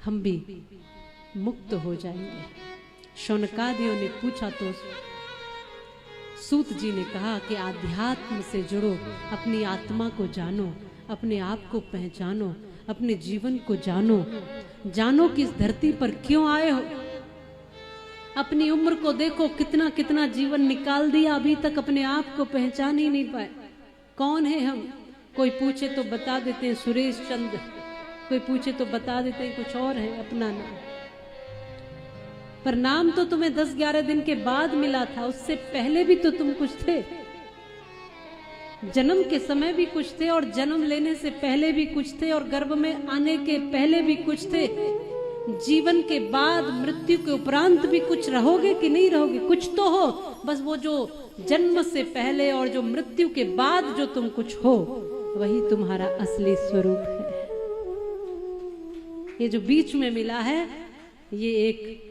हम भी मुक्त हो जाएंगे। शौनकादियों ने पूछा तो सूत जी ने कहा कि आध्यात्म से जुड़ो, अपनी आत्मा को जानो, अपने आप को पहचानो, अपने जीवन को जानो, जानो कि इस धरती पर क्यों आए हो। अपनी उम्र को देखो, कितना कितना जीवन निकाल दिया, अभी तक अपने आप को पहचान ही नहीं पाए। कौन है हम? कोई पूछे तो बता देते हैं सुरेश चंद्र, कोई पूछे तो बता देते हैं कुछ और है अपना नाम, पर नाम तो तुम्हें 10-11 दिन के बाद मिला था, उससे पहले भी तो तुम कुछ थे। जन्म के समय भी कुछ थे और जन्म लेने से पहले भी कुछ थे और गर्भ में आने के पहले भी कुछ थे। जीवन के बाद मृत्यु के उपरांत भी कुछ रहोगे कि नहीं रहोगे? कुछ तो हो, बस वो जो जन्म से पहले और जो मृत्यु के बाद जो तुम कुछ हो, वही तुम्हारा असली स्वरूप है। ये जो बीच में मिला है, ये एक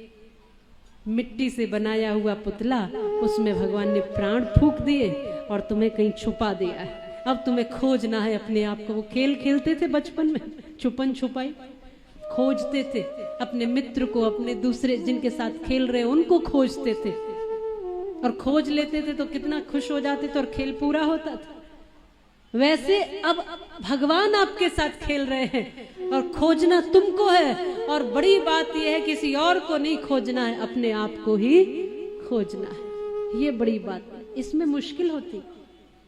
मिट्टी से बनाया हुआ पुतला, उसमें भगवान ने प्राण फूंक दिए और तुम्हें कहीं छुपा दिया है। अब तुम्हें खोजना है अपने आप को। वो खेल खेलते थे बचपन में, छुपन छुपाई, खोजते थे अपने मित्र को, अपने दूसरे जिनके साथ खेल रहे उनको खोजते थे, और खोज लेते थे तो कितना खुश हो जाते थे और खेल पूरा होता था। वैसे अब भगवान आपके साथ खेल रहे हैं और खोजना तुमको है, और बड़ी बात यह है किसी और को नहीं खोजना है, अपने आप को ही खोजना है। ये बड़ी बात है, इसमें मुश्किल होती।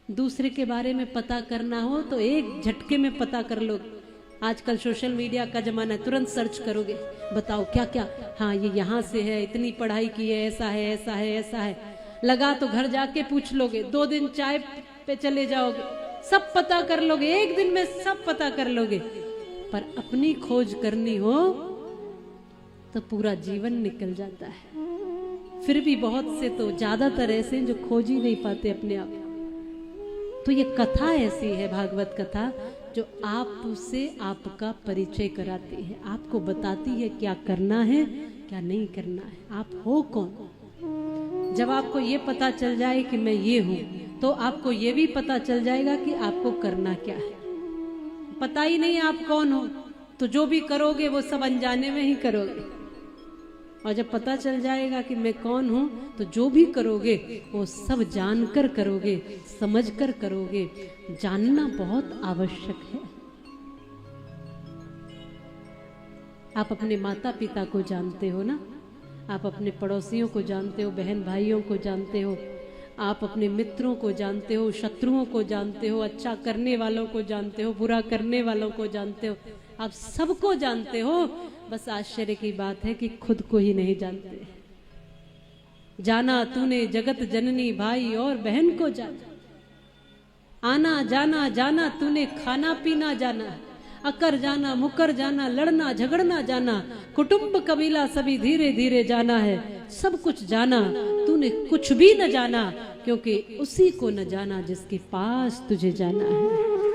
दूसरे के बारे में पता करना हो तो एक झटके में पता कर लोगे। आजकल सोशल मीडिया का जमाना है, तुरंत सर्च करोगे, बताओ क्या क्या, हाँ ये यहाँ से है, इतनी पढ़ाई की है, ऐसा है ऐसा है ऐसा है, लगा तो घर जाके पूछ लोगे, 2 दिन चाय पे चले जाओगे, सब पता कर लोगे, एक दिन में सब पता कर लोगे। पर अपनी खोज करनी हो तो पूरा जीवन निकल जाता है। फिर भी बहुत से तो ज्यादातर ऐसे जो खोज ही नहीं पाते अपने आप। तो ये कथा ऐसी है, भागवत कथा, जो आपसे आपका परिचय कराती है, आपको बताती है क्या करना है क्या नहीं करना है, आप हो कौन। जब आपको ये पता चल जाए कि मैं ये हूं, तो आपको ये भी पता चल जाएगा कि आपको करना क्या है। पता ही नहीं आप कौन हो तो जो भी करोगे वो सब अनजाने में ही करोगे, और जब पता चल जाएगा कि मैं कौन हूं तो जो भी करोगे वो सब जानकर करोगे, समझकर करोगे। जानना बहुत आवश्यक है। आप अपने माता पिता को जानते हो ना, आप अपने पड़ोसियों को जानते हो, बहन भाइयों को जानते हो, आप अपने मित्रों को जानते हो, शत्रुओं को जानते हो, अच्छा करने वालों को जानते हो, बुरा करने वालों को जानते हो, आप सबको जानते हो। बस आश्चर्य की बात है कि खुद को ही नहीं जानते। जाना तूने जगत जननी भाई और बहन को जाना, आना जाना जाना तूने खाना पीना जाना, अकर जाना मुकर जाना, लड़ना झगड़ना जाना, कुटुंब कबीला सभी धीरे धीरे जाना है। सब कुछ जाना, तूने कुछ भी न जाना, क्योंकि उसी को न जाना जिसके पास तुझे जाना है।